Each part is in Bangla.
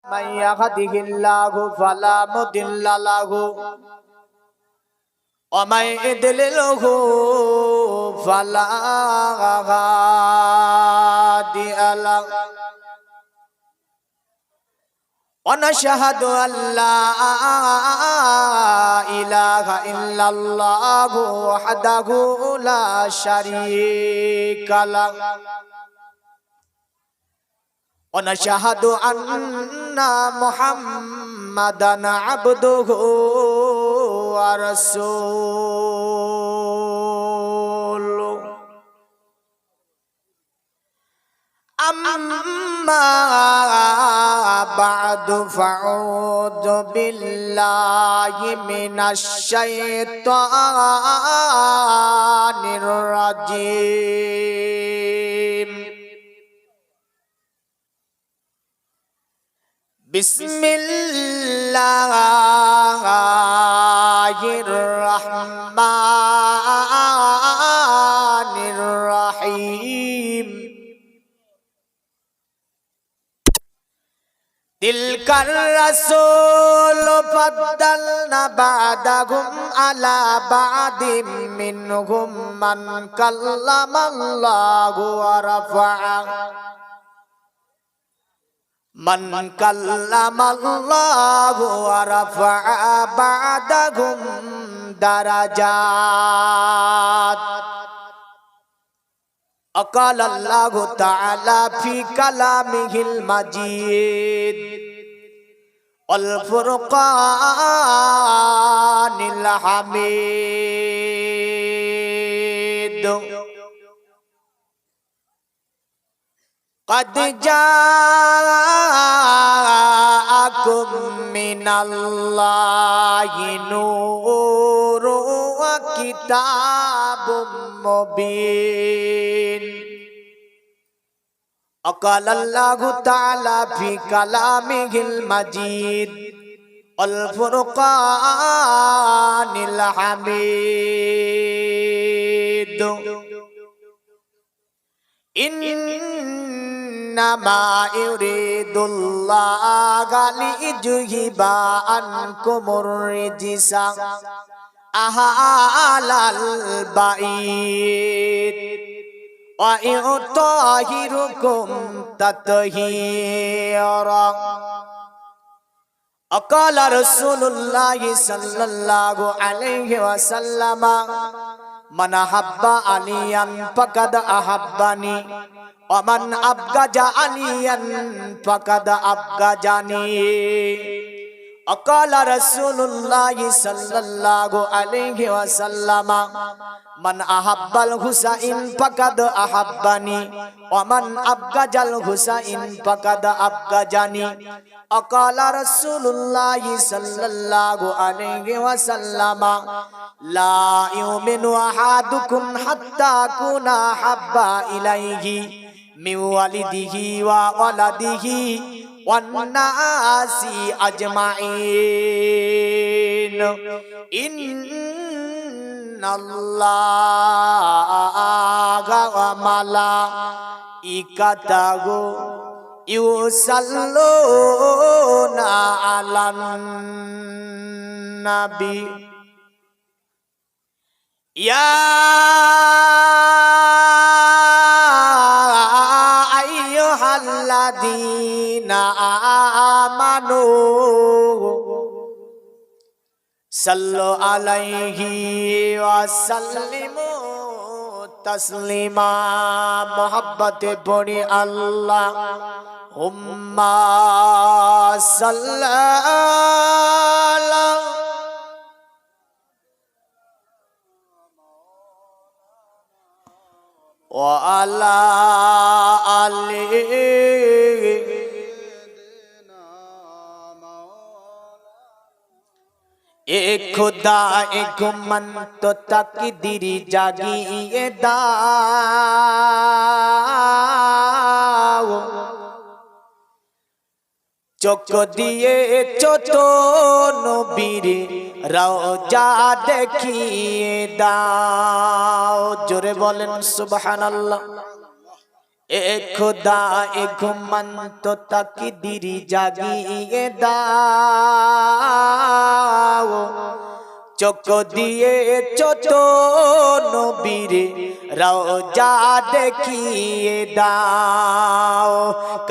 من يهده الله فلا مضل له ومن يضلله فلا هادي له ونشهد أن لا إله إلا الله وحده لا شريك له ونشهد أن محمدا عبده ورسوله أما بعد فأعوذ بالله من الشيطان الرجيم بسم الله الرحمن الرحيم تلك الرسول فضلنا بعضهم على بعض منهم من كلم الله ورفع الله ورفع بعضهم درجات وقال الله تعالى في كلامه المجيد والفرقان الحميد قد جاءكم من الله نور وكتاب مبين وقال الله تعالى في كلامه المجيد والفرقان الحميد إنما يريد الله ليذهب عنكم الرجس أهل البيت ويطهركم تطهيرا وقال رسول الله صلى الله عليه وسلم من أحب عليا فقد أحبني ومن أبغض عليا فقد أبغضني وقال رسول الله صلى الله عليه وسلم من أحب الحسين فقد أحبني ومن أبغض الحسين فقد أبغضني وقال رسول الله صلى الله عليه وسلم لا يؤمن أحدكم حتى أكون أحب إليه من والده وولده والناس أجمعين إن الله وملائكته يصلون على النبي يا أيها الذين آمنوا صلوا عليه وسلموا تسليما محبت بني الله اللهم صل على وعلى آله एक खुदा एक मन तो तकदीर जागिए दाओ চোখ দিয়েছ তো নবীর রওজা দেখিয়ে দাও। জোরে বলেন সুবহানাল্লাহ। এ খোদা এ ঘুমন্ত তাকদীর জাগিয়ে দাও চোখ দিয়ে চোখ নবীর রওজা দেখিয়ে দাও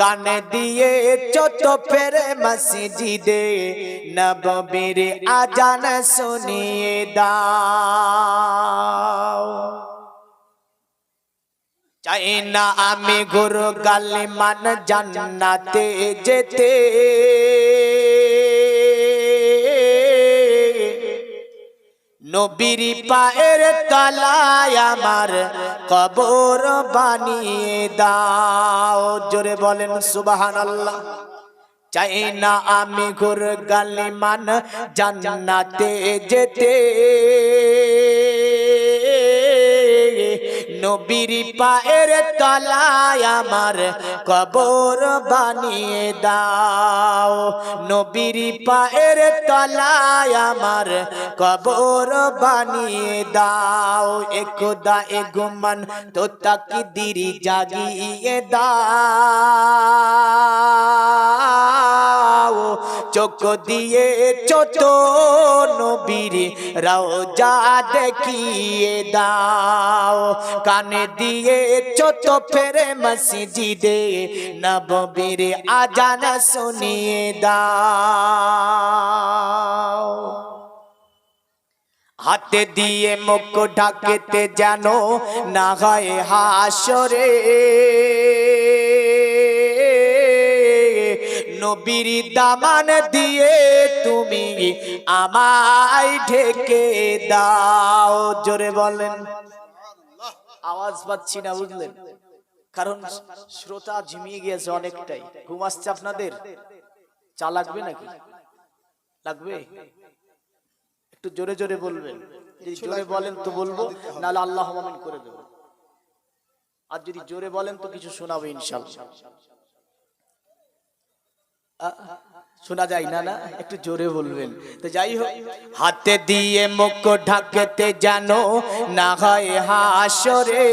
কান দিয়ে চোখ ফের মসজিদে নববীর আজান শুনিয়ে দাও চাই না আমি গুরু গালিমান জান্নাতে যেতে নবীর পায়ের তলায় আমার কবর বানিয়ে দাও জোরে বলেন সুবহানাল্লাহ চাই না আমি গুরু গালিমান জান্নাতে যেতে নবীর পায়ের তলায় আমার কবর বানিয়ে দাও নবীর পায়ের তলায় আমার কবর বানিয়ে দাও এ খোদা এ গুমান তো তাকদীর জাগিয়ে দাও চোখ দিয়ে চোখ নবীর রওজা দেখিয়ে দাও কানে দিয়ে চোখ ফেরে মসজিদে নববীর আজান শুনিয়ে দাও হাতে দিয়ে মুখ ঢাকতে যেন না হয় হাসরে নবীর দামান দিয়ে তুমি আমায় ঢেকে দাও জোরে বলেন আওয়াজ পাচ্ছি না বুঝলেন কারণ শ্রোতা ঝিমিয়ে গিয়েছে অনেকটাই ঘুম আসছে আপনাদের চা লাগবে নাকি লাগবে একটু জোরে জোরে বলবেন যদি জোরে বলেন তো বলবো নাহলে আল্লাহ আমিন করে দেব আর যদি জোরে বলেন তো কিছু শোনাবো ইনশাআল্লাহ শোনা যায় না না একটু জোরে বলবেন তো যাই হোক হাতে দিয়ে মুখ ঢাকতে জানো না হয় হাসরে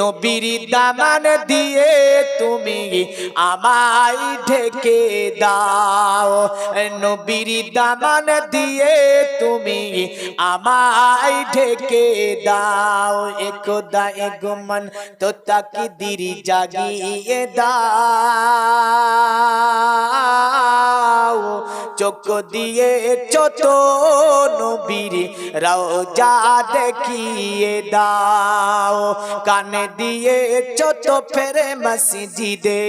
নবীর দামান দিয়ে তুমি আমায় ঢেকে দাও নবীর দামান দিয়ে তুমি আমায় ঢেকে দাও এ খোদা এ গুমান তো তাকদীর জাগিয়ে দাও চোখ দিয়ে চোখ নবীর রওজা দেখিয়ে দাও কানে দিয়ে চোখ ফেরে মসজিদে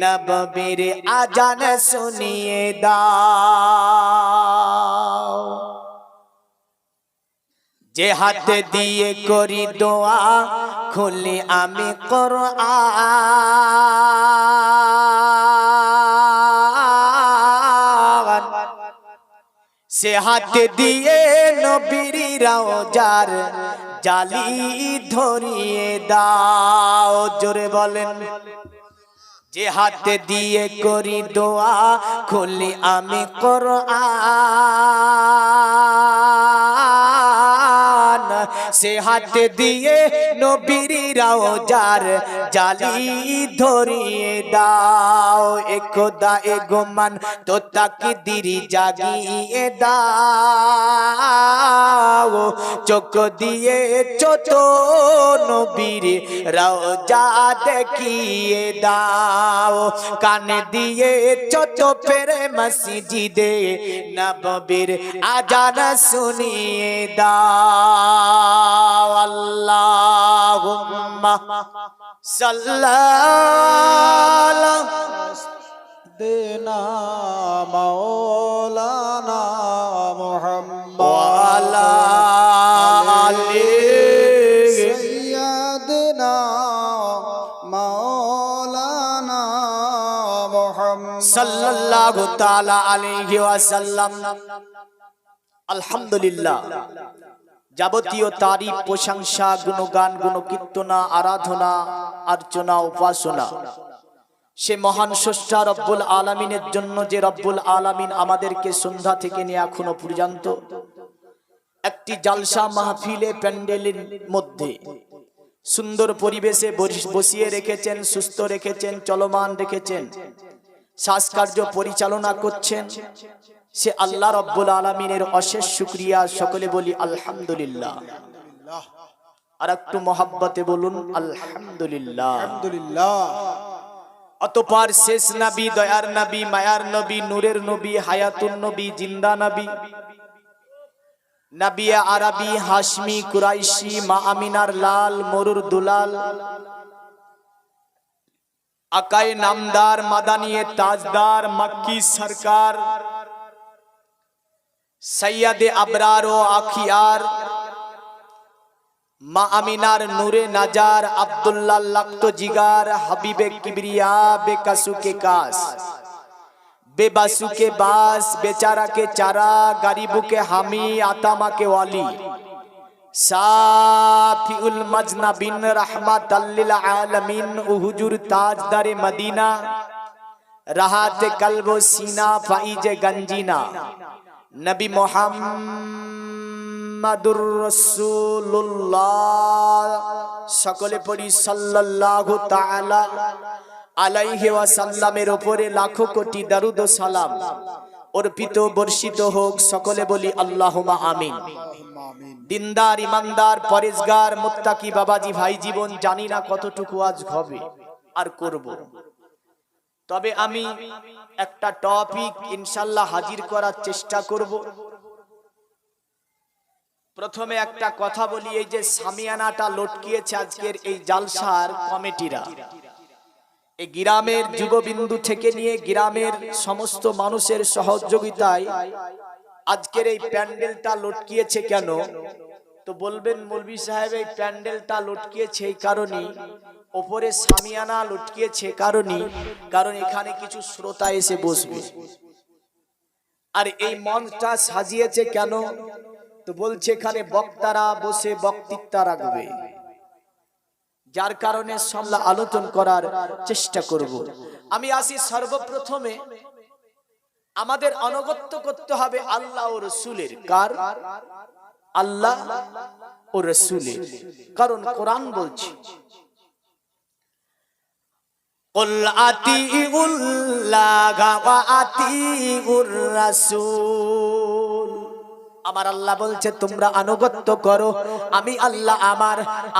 নববীর আজান শুনিয়ে দাও যে হাত দিয়ে করি দোয়া খুলি আমি কোরআন সে হাত দিয়ে নবীর রওজার জালি ধরিয়ে দাও জোরে বলেন যে হাত দিয়ে করি দোয়া খুলি আমি কোরআন সে হাত দিয়ে নবীর রওজার জালি ধরিয়ে দাও এ খোদা এ গুমান তো তাকদীর জাগিয়ে দাও চোখ দিয়ে চোখ নবীর রওজা দেখিয়ে দাও কান দিয়ে চোখ ফেরে মসজিদে নববীর আজান শুনিয়ে দাও আল্লাহুম্মা সাল্লাল্লাহু দেনা মাওলানা মুহাম্মদ ওয়া আলা আলি সাইয়্যিদিনা মাওলানা মুহাম্মদ সাল্লাল্লাহু তাআলা আলাইহি ওয়াসাল্লাম আলহামদুলিল্লাহ যাবতীয় তারিফ প্রশংসা গুণগান গুণকীর্তনা আরাধনা অর্চনা উপাসনা সে মহান স্রষ্টা রব্বুল আলামিনের জন্য যে রব্বুল আলামিন আমাদেরকে সন্ধ্যা থেকে নিয়ে এখনো পর্যন্ত একটি জালসা মাহফিলে প্যান্ডেলের মধ্যে সুন্দর পরিবেশে বসিয়ে রেখেছেন, সুস্থ রেখেছেন, চলমান রেখেছেন, শ্বাসকার্য পরিচালনা করছেন, সে আল্লাহ রাব্বুল আলামিনের অশেষ শুকরিয়া। সকলে বলি আলহামদুলিল্লাহ। আর একটু মহাব্বতে বলুন আলহামদুলিল্লাহ। অতঃপর শেষ নবী, দয়ার নবী, মায়ার নবী, নূরের নবী, হায়াতুন নবী, জিন্দা নবী, নবী আরবি, হাশমি, কুরাইশি, মা আমিনার লাল, মরুর দুলাল, আকায়ে নামদার, মাদানিয়ে তাজদার, মক্কি সরকার, সৈয়দে আবরার ও আখিয়ার, মা আমিনার নূরে নাজার, আব্দুল্লাহ লাক্তো জিগার, হাবিবে কিবরিয়া, বেকাসু কে কাস, बेबासु के बास, बेचारा के चारा, गरीबों के हामी, आतामा के वाली, साफिउल मजनबिन, रहमतल लिल आलमीन, हुजूर ताजदार मदीना, राहत कल्ब व सीना, फाइज गंजीना, नबी मुहम्मदुर रसूलुल्लाह। सकले पड़ी सल्लल्लाहु ताला আলাইহি ওয়াসাল্লামের উপরে লাখো কোটি দরুদ ও সালাম অর্পিত বর্ষিত হোক। সকলে বলি আল্লাহুম্মা আমিন। দিনদার, ইমানদার, পরেজগার, মুত্তাকি বাবাজি ভাই জীবন জানি না কতটুকু আজ হবে আর করব, তবে আমি একটা টপিক ইনশাআল্লাহ হাজির করার চেষ্টা করব। প্রথমে একটা কথা বলি, এই যে সামিয়ানাটা লটকিয়েছে আজকের এই জালসার কমিটিরা, এই গ্রামের যুববিন্দু থেকে নিয়ে গ্রামের সমস্ত মানুষের সহযোগিতায় আজকের এই প্যান্ডেলটা লটকিয়েছে কেন? তো বলবেন মৌলভী সাহেব এই প্যান্ডেলটা লটকিয়েছে এই কারণেই, ওপরে সামিয়ানা লটকিয়েছে কারণেই, কারণ এখানে কিছু শ্রোতা এসে বসবে। আর এই মঞ্চটা সাজিয়েছে কেন? তো বলছে এখানে বক্তারা বসে বক্তৃতা রাখবে, যার কারণে সামলা আলোচনা করার চেষ্টা করব। আমি আসি সর্বপ্রথমে আমাদের অনুগত্য করতে হবে আল্লাহ ও রাসূলের। কার? আল্লাহ ও রাসূলের। কারণ কোরআন বলছে কুল আতিউল্লাহ ওয়া আতিউর রাসূল। আমার আল্লাহ বলছে তোমরা আনুগত্য করো, আমি আল্লাহ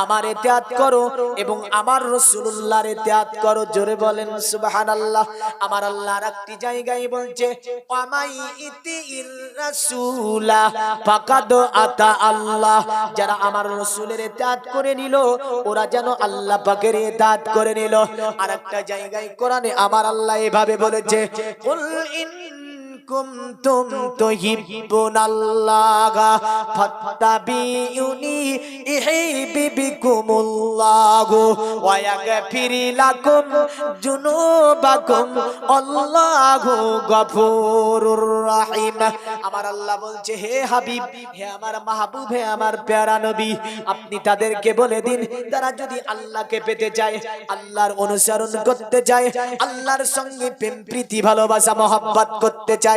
আমার ইতাআত করো এবং আমার রাসূলুল্লাহর ইতাআত করো। জোরে বলেন সুবহানাল্লাহ। আমার আল্লাহ আরেকটি জায়গায় বলছে ওয়ামাই ইতির রাসূলা ফাকাদ আতা আল্লাহ। যারা আমার রাসূলের ইতাআত করে নিল ওরা যেন আল্লাহ পাকের ইতাআত করে নিল। আরেকটা জায়গায় কোরআনে আমার আল্লাহ এভাবে বলেছে কুল ইন কুনতুম তুহিব্বুনাল্লাহ ফাত্তাবিউনি ইউহিব্বুকুমুল্লাহ ওয়া ইয়াগফির লাকুম যুনুবাকুম আল্লাহু গফুরুর রহিম। আমার আল্লাহ বলছে হে হাবিব, হে আমার মাহবুব, হে আমার প্যারা নবী, আপনি তাদেরকে বলে দিন তারা যদি আল্লাহকে পেতে চায়, আল্লাহর অনুসরণ করতে চায়, আল্লাহর সঙ্গে প্রেম প্রীতি ভালোবাসা মহব্বত করতে চায়,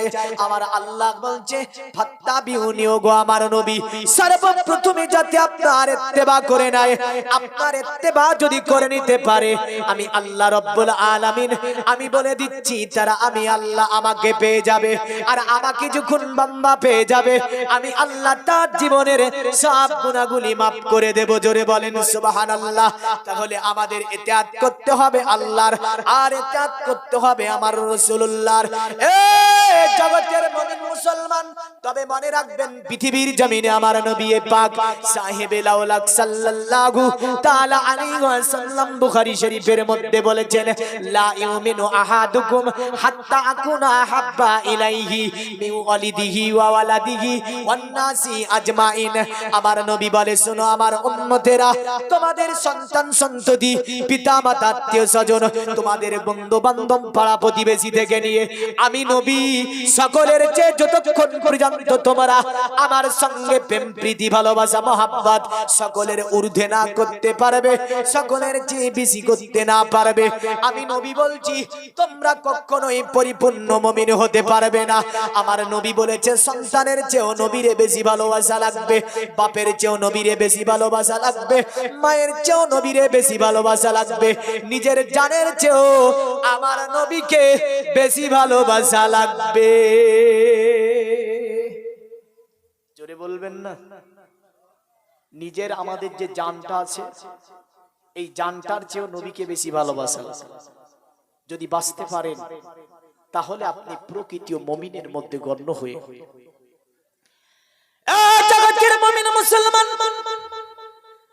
আমার আল্লাহ বলছে ফাত্তাবিউনি, ওগো আমার নবী সর্বপ্রথমে যাতে আপনার ইত্তেবা করে নেয়। আপনার ইত্তেবা যদি করে নিতে পারে আমি আল্লাহ রাব্বুল আলামিন আমি বলে দিচ্ছি তারা আমি আল্লাহ আমাকে পেয়ে যাবে। আর আমাকে যখন বান্দা পেয়ে যাবে আমি আল্লাহ তার জীবনের সব গুনাহগুলি maaf করে দেব। জোরে বলেন সুবহানাল্লাহ। তাহলে আমাদের ইতাআত করতে হবে আল্লাহর, আর ইতাআত করতে হবে আমার রাসূলুল্লাহর। জগতের মুমিন মুসলমান, তবে মনে রাখবেন পৃথিবীর জমিনে আমার নবী পাক সাহেবে লাউলাক সাল্লাল্লাহু তাআলা আলাইহি ওয়াসাল্লাম বুখারী শরীফের মধ্যে বলেছেন লা ইউমিনু আহাদুকুম হাত্তা আকুনা হাব্বা ইলাইহি মিন ওয়ালিদিহি ওয়া ওয়ালাদিহি ওয়ান নাসি আজমাইন। আমার নবী বলে শোনো আমার উম্মতেরা, তোমাদের সন্তান সন্ততি, পিতামাতা, আত্মীয় স্বজন, তোমাদের বন্ধু বান্ধব, পাড়া প্রতিবেশী থেকে নিয়ে আমি নবী সকলের চেয়ে যতক্ষণ পর্যন্ত তোমরা আমার সঙ্গে প্রেম প্রীতি ভালোবাসা মহাব্বত সকলের ঊর্ধ্বে না করতে পারবে, সকলের চেয়ে বেশি করতে না পারবে, আমি নবী বলছি তোমরা কখনোই পরিপূর্ণ মুমিন হতে পারবে না। আমার নবী বলেছে সন্তানের চেয়েও নবীরে বেশি ভালোবাসা লাগবে, বাপের চেয়েও নবীরে বেশি ভালোবাসা লাগবে, মায়ের চেয়েও নবীরে বেশি ভালোবাসা লাগবে, নিজের জানের চেয়েও আমার নবীকে বেশি ভালোবাসা লাগবে। জোরে বলবেন না? নিজের আমাদের যে জানটা আছে এই জানটার চেয়েও নবীকে বেশি ভালোবাসা। যদি বাঁচতে পারেন তাহলে আপনি প্রকৃত মুমিনের মধ্যে গণ্য হয়ে জগতের মুমিন মুসলমান।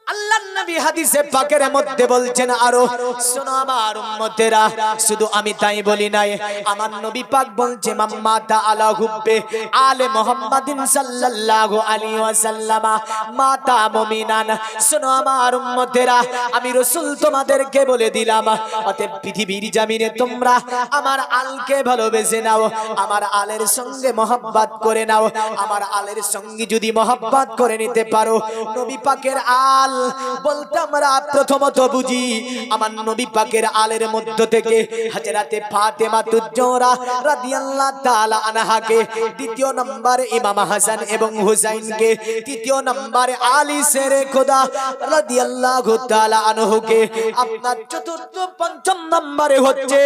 আল্লাহর নবী হাদিসে পাকের মধ্যে বলছেন আরো শোনো আমার উম্মতেরা, শুধু আমি তাই বলি নাই, আমার নবী পাক বলছে মাম্মাতা আলা হুব্বে আলে মুহাম্মাদিন সাল্লাল্লাহু আলাইহি ওয়াসাল্লাম মাতা মুমিনান। শোনো আমার উম্মতেরা, আমি রাসূল তোমাদেরকে বলে দিলাম, অতএব পৃথিবীর জমিনে তোমরা আমার আলকে ভালোবেসে নাও, আমার আলের সঙ্গে মহব্বত করে নাও। আমার আলের সঙ্গে যদি মহব্বত করে নিতে পারো, নবী পাকের আল বলতে আমরা প্রথমত বুঝি আমার নবী পাকের আলের মধ্য থেকে হযরতে ফাতেমা তুজ-জোহরা রাদিয়াল্লাহু তাআলা আনহাকে, দ্বিতীয় নম্বরে ইমাম হাসান এবং হুসাইনকে, তৃতীয় নম্বরে আলী শেরে খোদা রাদিয়াল্লাহু তাআলা আনহুকে, আপনার চতুর্থ পঞ্চম নম্বরে হচ্ছে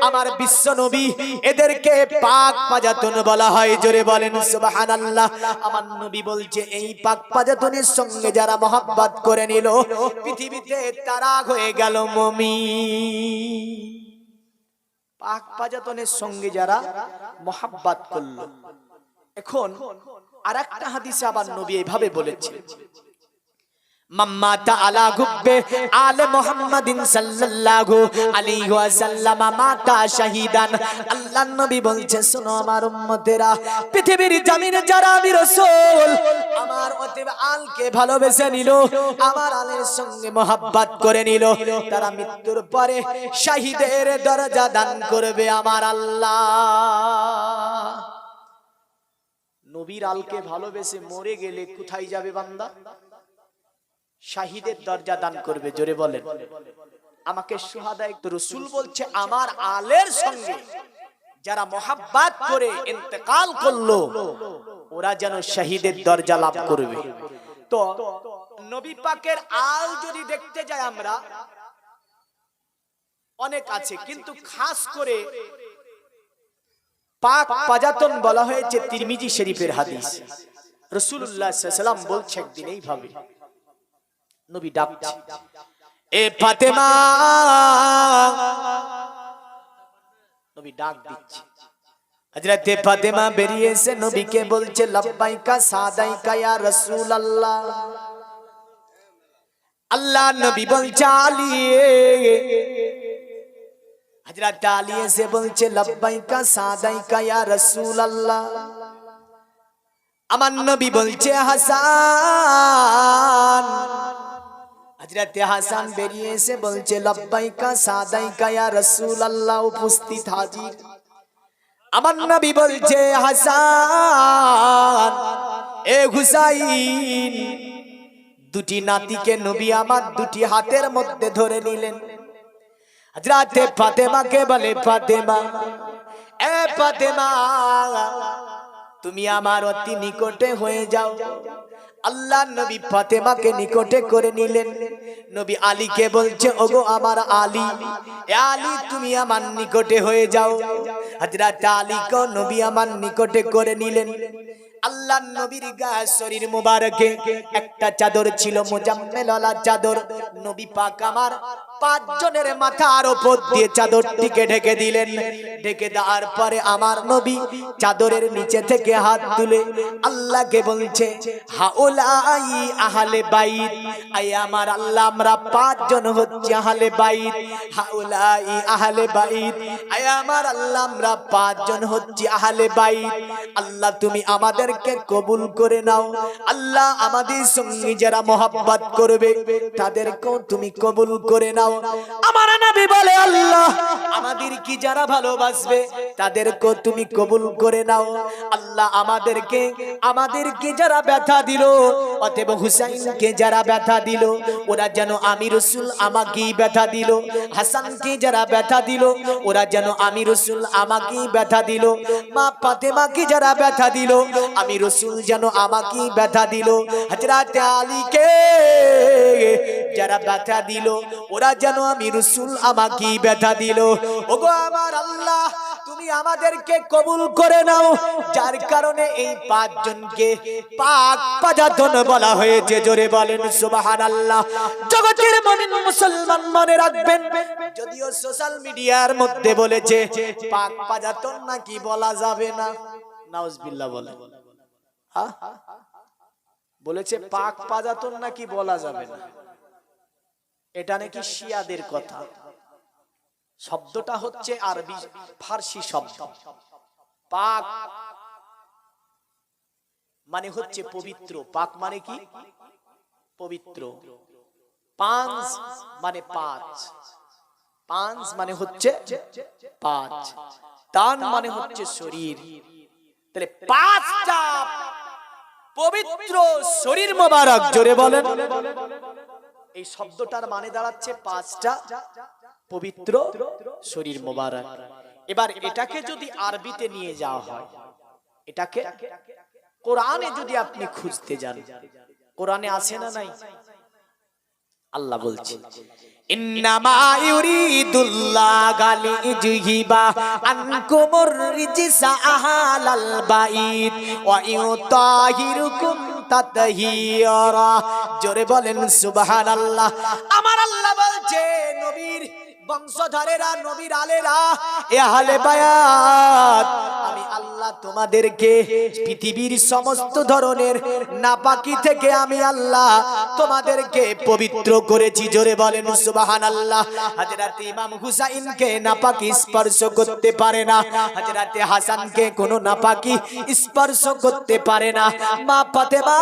আমার বিশ্ব নবী, এদেরকে পাক পাজাতন বলা হয়। জোরে বলেন সুবহানাল্লাহ। আমার নবী বলছে এই পাক পাজাতনের সঙ্গে যারা মহব্বত করে নিল পৃথিবীতে তারা হয়ে গেল মুমিন। পাক পাজাতনের সঙ্গে যারা মহব্বত করলো। এখন আরেকটা হাদিসে আবার নবী এইভাবে বলেছেন মাম্মাতা আলা গুব্বে আলে মুহাম্মাদিন সাল্লাল্লাহু আলাইহি ওয়াসাল্লাম মাতা শাহিদান। আল্লাহর নবী বলছেন শোনো আমার উম্মতেরা, পৃথিবীর জমিনে যারা আমি রাসূল আমার অতএব আলকে ভালোবেসে নিল, আমার আলের সঙ্গে মহব্বত করে নিল, তারা মৃত্যুর পরে শাহিদের দরজা দান করবে আমার আল্লাহ। নবীর আলকে ভালোবেসে মরে গেলে কোথায় যাবে বান্দা? শাহিদের দরজা দান করবে। জোরে বলেন। আমাকে সুহাদা একটু রাসূল বলছে আমার আলের সঙ্গে যারা মহব্বত করে ইন্তেকাল করলো ওরা যেন শাহিদের দরজা লাভ করবে। তো নবী পাকের আল যদি দেখতে যাই আমরা অনেক আছে, কিন্তু খাস করে পাক পাজাতন বলা হয়েছে তিরমিজি শরীফের হাদিস। রাসূলুল্লাহ সাল্লাল্লাহু আলাইহি ওয়াসাল্লাম বলছে একদিন এইভাবে, নবী ডাকছে এ ফাতেমা, নবী ডাক দিচ্ছে, হযরতে ফাতেমা বেরিয়ে এসে নবীকে বলছে লব্বাইকা সাদাইকা ইয়া রাসূলুল্লাহ। আল্লাহ নবী বলছে আলী, হযরত আলী এসে বলছে লব্বাইকা সাদাইকা ইয়া রাসূলুল্লাহ। আমার নবী বলছে হাসান, হযরতে হাসান বেরিয়ে এসে বলছে লব্বাইকা সাদাইকা ইয়া রাসূলুল্লাহ। উপস্থিত হাজির আমার নবী বলছে হাসান এ হুসাইন। দুটি নাতিকে নবী আমার দুটি হাতের মধ্যে ধরে নিলেন। হযরতে ফাতেমাকে বলে ফাতেমা, এ ফাতেমা তুমি আমার অতি নিকটে হয়ে যাও। আল্লাহ নবী ফাতেমাকে নিকটে করে নিলেন। নবী আলীকে বলছে ওগো আমার আলী, এ আলী তুমি আমার নিকটে হয়ে যাও। হযরত আলীকে নবী আমার নিকটে করে নিলেন। আল্লাহ নবীর গায়ে শরীর মুবারকে একটা চাদর ছিল, মুজাম্মেলওয়ালা চাদর। নবী পাক আমার পাঁচজনের মাথার উপর দিয়ে চাদরটিকে ঢেকে দিলেন। ঢেকে দেওয়ার পরে আমার নবী চাদরের নিচে থেকে হাত তুলে আল্লাহকে বলছে হাউলাই আহলে বাইত, আয় আমার আল্লাহ আমরা পাঁচজন হচ্ছি আহলে বাইত। হাউলাই আহলে বাইত, আয় আমার আল্লাহ আমরা পাঁচজন হচ্ছি আহলে বাইত। আল্লাহ তুমি আমাদেরকে কবুল করে নাও। আল্লাহ আমাদের সঙ্গে যারা মহব্বত করবে তাদেরকেও তুমি কবুল করে নাও। আমার নবী বলে আল্লাহ আমাদেরকে কি যারা ভালোবাসবে তাদেরকে তুমি কবুল করে নাও আল্লাহ। আমাদেরকে যারা ব্যথা দিল, অতএব হুসাইনকে যারা ব্যথা দিল, ওরা যেন আমি রাসূল আমাকেই ব্যথা দিল। হাসানকে যারা ব্যথা দিল, ওরা যেন আমি রাসূল আমাকেই ব্যথা দিল। মা ফাতেমাকে যারা ব্যথা দিল, আমি রাসূল যেন আমাকেই ব্যথা দিল। হযরত আলীকে যারা ব্যথা দিল, ওরা যেন আমি রাসূল আমাকেই ব্যথা দিল। ওগো আমার আল্লাহ, তুমি আমাদেরকে কবুল করে নাও, যার কারণে এই পাঁচজনকে পাক পাজাতন বলা হয়েছে। জোরে বলেন সুবহানাল্লাহ। জগতের মুমিন মুসলমান মনে রাখবেন, যদিও সোশ্যাল মিডিয়ার মধ্যে বলেছে পাক পাজাতন নাকি বলা যাবে না, নাউজুবিল্লাহ বলে, হ্যাঁ বলেছে পাক পাজাতন নাকি বলা যাবে না। এটা নাকি শিয়াদের কথা। শব্দটা হচ্ছে আরবি ফার্সি শব্দ। পাক মানে হচ্ছে পবিত্র, পাক মানে কি পবিত্র। পাঁচ মানে পাঁচ, পাঁচ মানে হচ্ছে পাঁচ, তান মানে হচ্ছে শরীর। তাহলে পাঁচটা পবিত্র শরীর মোবারক, জোরে বলেন। এই শব্দটার মানে দাঁড়াচ্ছে পাঁচটা পবিত্র শরীর মোবারক। এবার এটাকে যদি আরবিতে নিয়ে যাওয়া হয়, এটাকে কোরআনে যদি আপনি খুঁজতে যান, কোরআনে আছে না নাই? আল্লাহ বলছেন ইন্নামা ইউরিদুল্লাহু লিইয়ুযহিবা আনকুমুর রিজসা আহলাল বাইত ওয়া ইউতাহিরুকুম তাতহীরা। জোরে বলেন সুবহানাল্লাহ। আমার আল্লাহ বলছে নবীর বংশধরেরা, নবীর আলেরা, এ আহলে বায়াত, আমি আল্লাহ তোমাদেরকে পৃথিবীর সমস্ত ধরনের নাপাকি থেকে আমি আল্লাহ তোমাদেরকে পবিত্র করেছি। জোরে বলেন সুবহানাল্লাহ। হযরত ইমাম হুসাইনকে নাপাকি স্পর্শ করতে পারে না, হযরত হাসানকে কোনো নাপাকি স্পর্শ করতে পারে না, মা ফাতেমা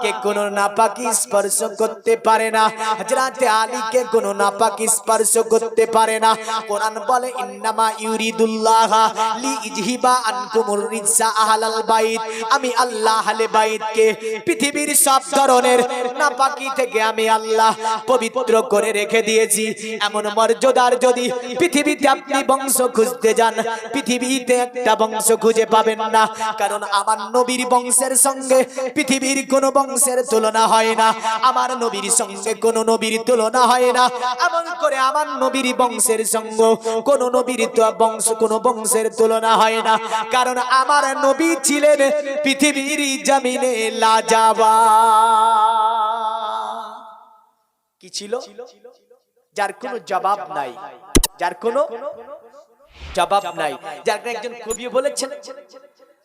কে কোনো নাপাকি স্পর্শ করতে পারে না, হযরত আলীকে কোনো নাপাকি স্পর্শ করতে পারে না। কোরআন বলে ইন্নামা ইউরিদুল্লাহু লিইয়ুযহিবা আনকুমুর রিজসা আহলাল বাইত, আমি আল্লাহ আহলে বাইতকে পৃথিবীর সব ধরনের নাপাকি থেকে আমি আল্লাহ পবিত্র করে রেখে দিয়েছি। এমন মর্যাদার যদি পৃথিবীতে আপনি বংশ খুঁজতে যান, পৃথিবীতে একটা বংশ খুঁজে পাবেন না, কারণ আমার নবীর বংশের সঙ্গে পৃথিবীর কোন বংশের তুলনা হয় না, আমার নবীর সঙ্গে কোন নবীর তুলনা হয় না। এমন করে আমার নবীর বংশের সঙ্গে কোন নবীর কোন বংশের তুলনা হয় না, কারণ আমার নবী ছিলেন পৃথিবীর জমিনে লাজবাব। কি ছিল? যার কোনো জবাব নাই, যার কোনো জবাব নাই। যার একজন কবি বলেছেন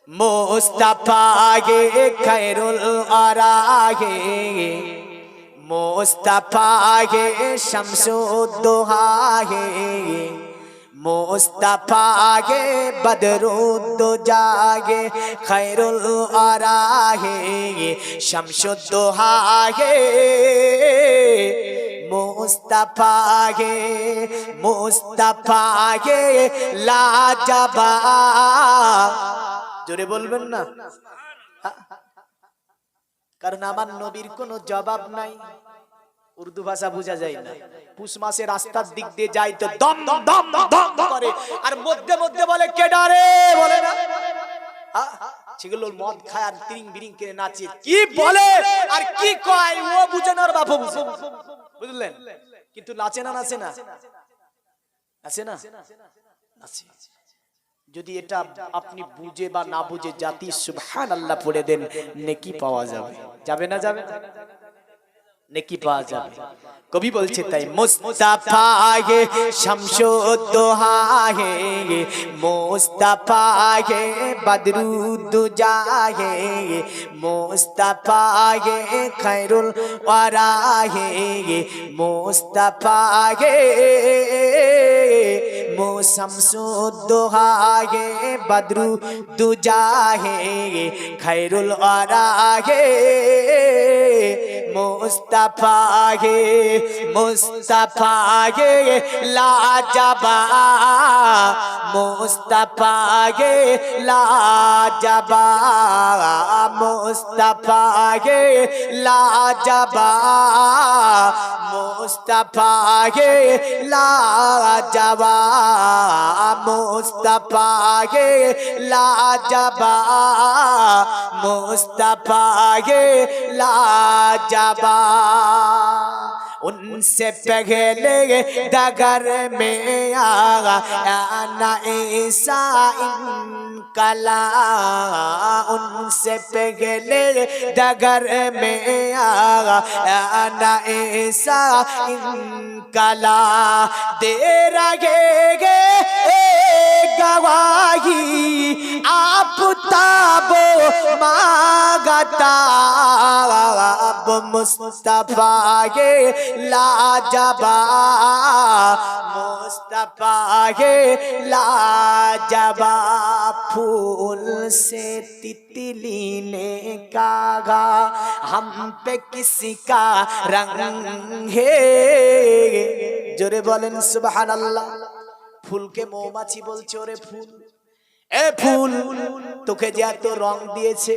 মুস্তাফা গে খায়রুল আরা গে, মুস্তাফা গে শামসুদ্দোহা গে, মুস্তাফা গে বদরুদ্দোজা গে, খায়রুল আরা গে শামসুদ্দোহা গে, মুস্তাফা গে, মুস্তাফা গে লাজবাব। জোরে বলবেন না? কারণ আমার নবীর কোনো জবাব নাই। উর্দু ভাষা বোঝা যায় না। পুষ মাসে রাস্তার দিক দিয়ে যায় তো দম দম দম করে, আর মধ্যে মধ্যে বলে কেডারে, বলে না? সেগুলো মদ খায় আর তিরিং বিরিং করে নাচে, কি বলে আর কি কয় ও বুঝে না, বাপ বুঝে, বুঝলেন? কিন্তু নাচে না, নাচে না, নাচে না, নাচে। যদি এটা আপনি বুঝে বা না বুঝে জাতি সুবহানাল্লাহ পড়ে দেন, নেকি পাওয়া যাবে। যাবে না? যাবে না? নেকি পাওয়া যাবে। কবি বলছে তাই মুস্তাফা গে শামসুদ্দোহা গে, মুস্তাফা গে বদরুদ্দোজা গে, মুস্তাফা গে খায়রুল ওয়ারা গে, মুস্তাফা গে শামসুদ্দোহা গে বদরুদ্দোজা গে, খায়রুল ওয়ারা গে मुस्तफा लाजबा मुस्तफा लाजबा मुस्तफा लाजबा मुस्तफा लाजबा मुस्तफा लाजबा मुस्तफा लाजबा उनसे पहले डगर में आना ईसा इनकला उनसे पहले डगर में आना ईसा इनकला दे रहे गवाही आप ताबो मांगता अब मुस्तफा लाजबा मुस्तफा लाजबा फूल से तितली ने कहा हम पे किसी का रंग है जोरे बोलें सुभान अल्लाह फूल के मौमाছি বলছে ওরে ফুল এ ফুল তোকে যে এত রং দিয়েছে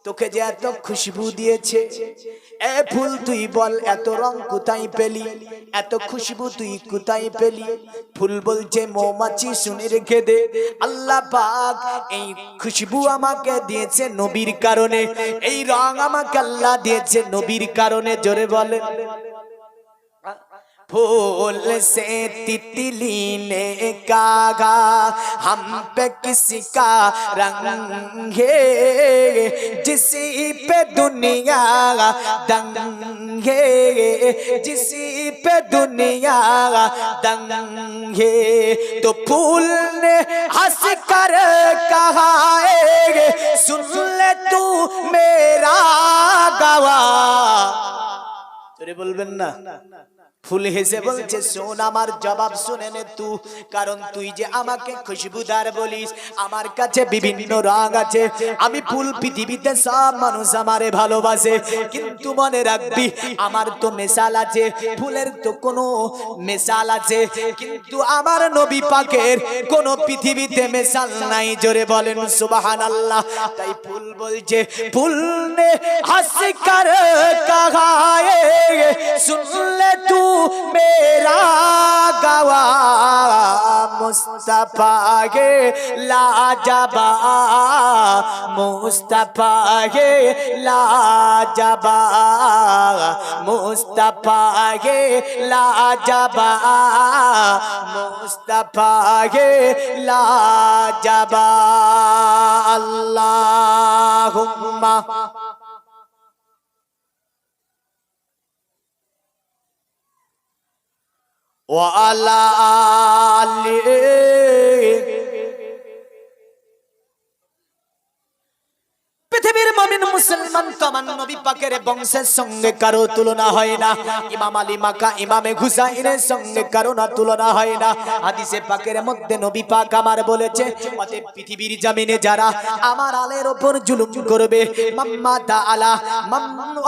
তোকে যে এত খুশবু দিয়েছে এ ফুল তুই বল এত রং কোথায় পেলি এত খুশবু তুই কোথায় পেলি ফুল বলছে মৌমাছি শুনে রেখে দে আল্লাহ পাক এই খুশবু আমাকে দিয়েছে নবীর কারণে এই রং আমাকে আল্লাহ দিয়েছে নবীর কারণে জোরে বলেন फूल से तितली ने कहा हम पे किसी का रंग है जिसी पे दुनिया दंग है जिसी पे दुनिया दंग है तो फूल ने हंस कर कहा सुन ले तू मेरा गवाह तेरे बोलबेन ना ফুল হেসে বলছে শোন আমার জবাব শুনে নে তুই কারণ তুই যে আমাকে খুশবুদার বলিস আমার কাছে বিভিন্ন রং আছে আমি ফুল পৃথিবীতে সব মানুষ আমারে ভালোবাসে কিন্তু মনে রাখবি আমার তো মিশাল আছে ফুলের তো কোনো মিশাল আছে কিন্তু আমার নবী পাকের কোনো পৃথিবীতে মিশাল নাই জোরে বলেন সুবহানাল্লাহ তাই ফুল বলছে ফুল নে হंस कर कहा सुन ले तू मेरा गवाह मुस्तफा लाजबा मुस्तफा लाजबा मुस्तफा लाजबा मुस्तफा लाजबा अल्लाहुम्मा وعلى آله পৃথিবীর মুমিন মুসলমান তো আমার নবী পাকের বংশের সঙ্গে কারো তুলনা হয় না ইমাম আলী মাকা ইমামে হুসাইনের সঙ্গে কারো না তুলনা হয় না হাদিসে পাকের মধ্যে নবী পাক আমার বলেছে অতএব পৃথিবীর জমিনে যারা আমার আলের উপর জুলুম করবে মাম্মা তাআলা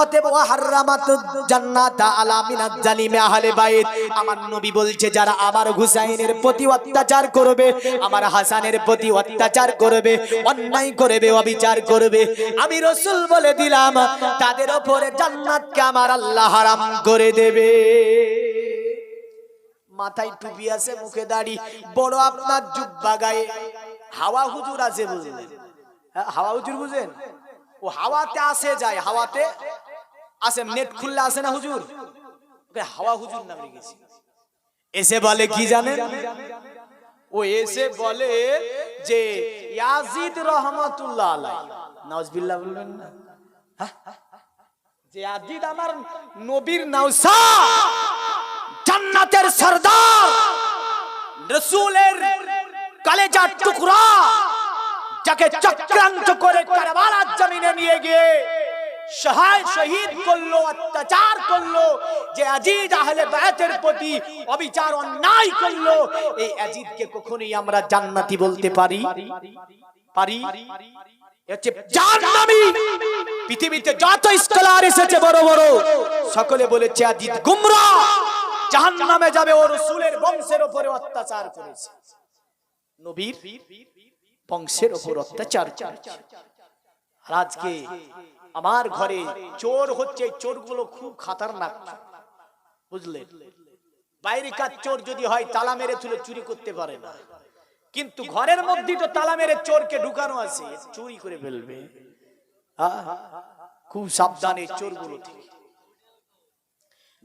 অতএব ওয়া হারামাত জান্নাত আলা মিনাজ জালিমে আহলে বাইত আমার নবী বলছে যারা আমার হুসাইনের প্রতি অত্যাচার করবে আমার হাসানের প্রতি অত্যাচার করবে অন্যায় করবে অবিচার করবে আমি রাসূল বলে দিলাম তাদের উপরে জান্নাতকে আমার আল্লাহ হারাম করে দেবে মাথায় টুপি আছে মুখে দাড়ি বড় আপনার জুব্বা গায়ে হাওয়া হুজুর আছে বুঝলেন হাওয়া হুজুর বুঝেন ও হাওয়াতে আসে যায় হাওয়াতে আসে নেট খুললে আসে না হুজুর ওকে হাওয়া হুজুর নাম রেখেছি এসে বলে কি জানেন ও এসে বলে যে ইয়াজিদ রহমাতুল্লাহ আলাইহি নাউজুবিল্লাহ বলবেন না যে ইয়াজিদ আমার নবীর নাউসা জান্নাতের সরদার রাসূলের কলেজার টুকরা যাকে চক্রান্ত করে কারবালার জমিনে নিয়ে গিয়ে শহীদ করলো অত্যাচার করলো যে ইয়াজিদ আহলে বাইতের প্রতি অবিচার অন্যায় করলো এই ইয়াজিদকে কখনোই আমরা জান্নাতি বলতে পারি হচ্ছে জাহান্নামী। পৃথিবীতে যত স্কলার এসেছে বড় বড়, সকলে বলেছে আজিদ গুমরাহ, জাহান্নামে যাবে ও রাসূলের বংশের উপরে অত্যাচার করেছে, নবীর বংশের উপর অত্যাচার করেছে। আর আজকে আমার ঘরে চোর হচ্ছে, চোরগুলো খুব খতরনাক, বুঝলেন? বাইরেকার চোর যদি হয় তালা মেরে তুলে চুরি করতে পারে না, কিন্তু ঘরের মধ্যে তো তালা মেরে চোরকে ঢুকানো আছে, চুরি করে ফেলবে। খুব সাবধানে চোরগুলো থেকে।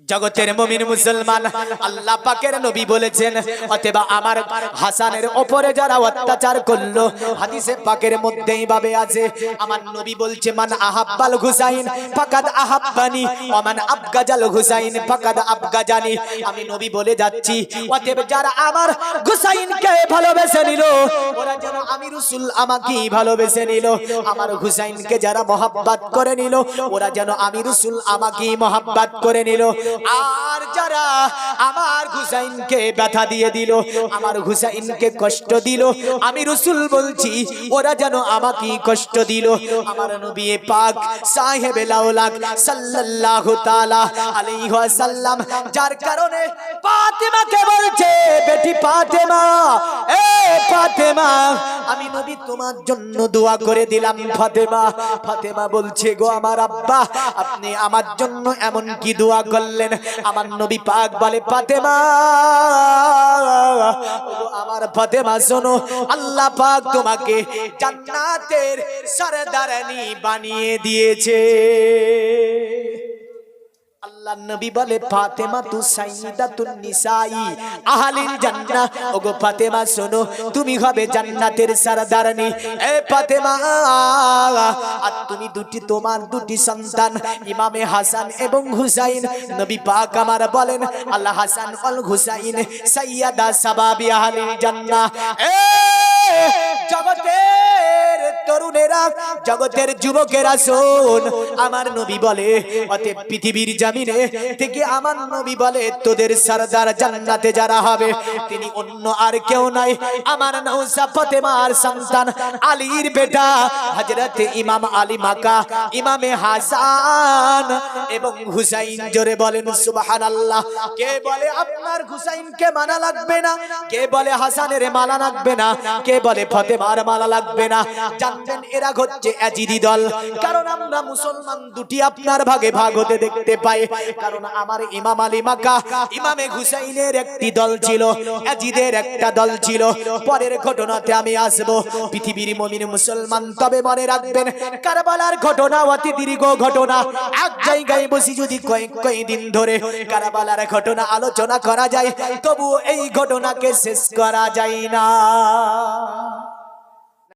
জগতের মুমিন মুসলমান, আল্লাহ পাকের নবী বলেছেন, অতএব আমার হাসানের উপরে যারা অত্যাচার করলো, হাদিসে পাকের মধ্যেই ভাবে আছে, আমার নবী বলছে, মান আহাব্বাল হুসাইন ফাকাদ আহাব্বানি ওয়া মান আবগাজাল হুসাইন ফাকাদ আবগাজানি। আমি নবী বলে যাচ্ছি, অতএব যারা আমার হুসাইনকে ভালোবেসে নিল, ওরা যেন আমি রাসূল আমাকেই ভালোবেসে নিল। আমার হুসাইনকে যারা মহব্বত করে নিল, ওরা যেন আমি রাসূল আমাকেই মহব্বত করে নিল। আর যারা আমার হুসাইনকে ব্যথা দিয়ে দিল, আমার হুসাইনকে কষ্ট দিল, আমি রাসূল বলছি ওরা যেন আমাকে কষ্ট দিল। আমার নবী পাক সাহেবে লাউলাক সাল্লাল্লাহু তাআলা আলাইহি ওয়াসাল্লাম, যার কারণে ফাতেমাকে বলছে, বেটি ফাতেমা, এ ফাতেমা, আমি নবী তোমার জন্য দোয়া করে দিলাম। ফাতেমা, ফাতেমা বলছে, গো আমার আব্বা, আপনি আমার জন্য এমন কি দোয়া করলেন? আমার নবী পাক বলে, ফাতেমা, আমার ফাতেমা শোনো, আল্লাহ পাক তোমাকে জান্নাতের সরদারানি বানিয়ে দিয়েছে। আল্লাহ নবী বলে, ফাতেমা তু সাইয়্যিদাতুন নিসাই আহলিল জান্নাহ। ওগো ফাতেমা শোনো, তুমি হবে জান্নাতের সরদারনি। এ ফাতেমা, আর তুমি তোমার দুটি সন্তান ইমামে হাসান এবং হুসাইন, নবী পাক আমার বলেন, আল্লাহ হাসান ওয়াল হুসাইন সাইয়্যিদা শাবাবি আহলিল জান্নাহ। এ জগতের তরুণেরা, জগতের যুবকেরা শোন, আমার নবী বলে, অতএব পৃথিবীর জমিনে থেকে আমার নবী বলে, তোদের সরদার জান্নাতে যারা হবে, তিনি অন্য আর কেউ নাই, আমার নওশা ফাতেমার সন্তান আলীর বেটা হযরত ইমাম আলী মাকা ইমামে হাসান এবং হুসাইন। জোরে বলেন সুবহানাল্লাহ। কে বলে আপনার হুসাইনকে মানা লাগবে না? কে বলে হাসানের মালা লাগবে না? কে বলে ফাতেমার মালা লাগবে না? জানবেন এরা হচ্ছে ইয়াজিদি দল। কারণ আমরা মুসলমান দুটি আপনার ভাগে ভাগ হতে দেখতে পাই। কারণ আমার ইমাম আলী মাকা ইমামে হুসাইনের একটি দল ছিল, ইয়াজিদের একটা দল ছিল। পরের ঘটনাতে আমি আসব। পৃথিবীর মুমিন মুসলমান, তবে মনে রাখবেন, কারবালার ঘটনা অতি দীর্ঘ ঘটনা। এক জায়গায় বসি যদি কয়েকদিন ধরে কারবালার ঘটনা আলোচনা করা যায়, তবু এই ঘটনাকে শেষ করা যায় না।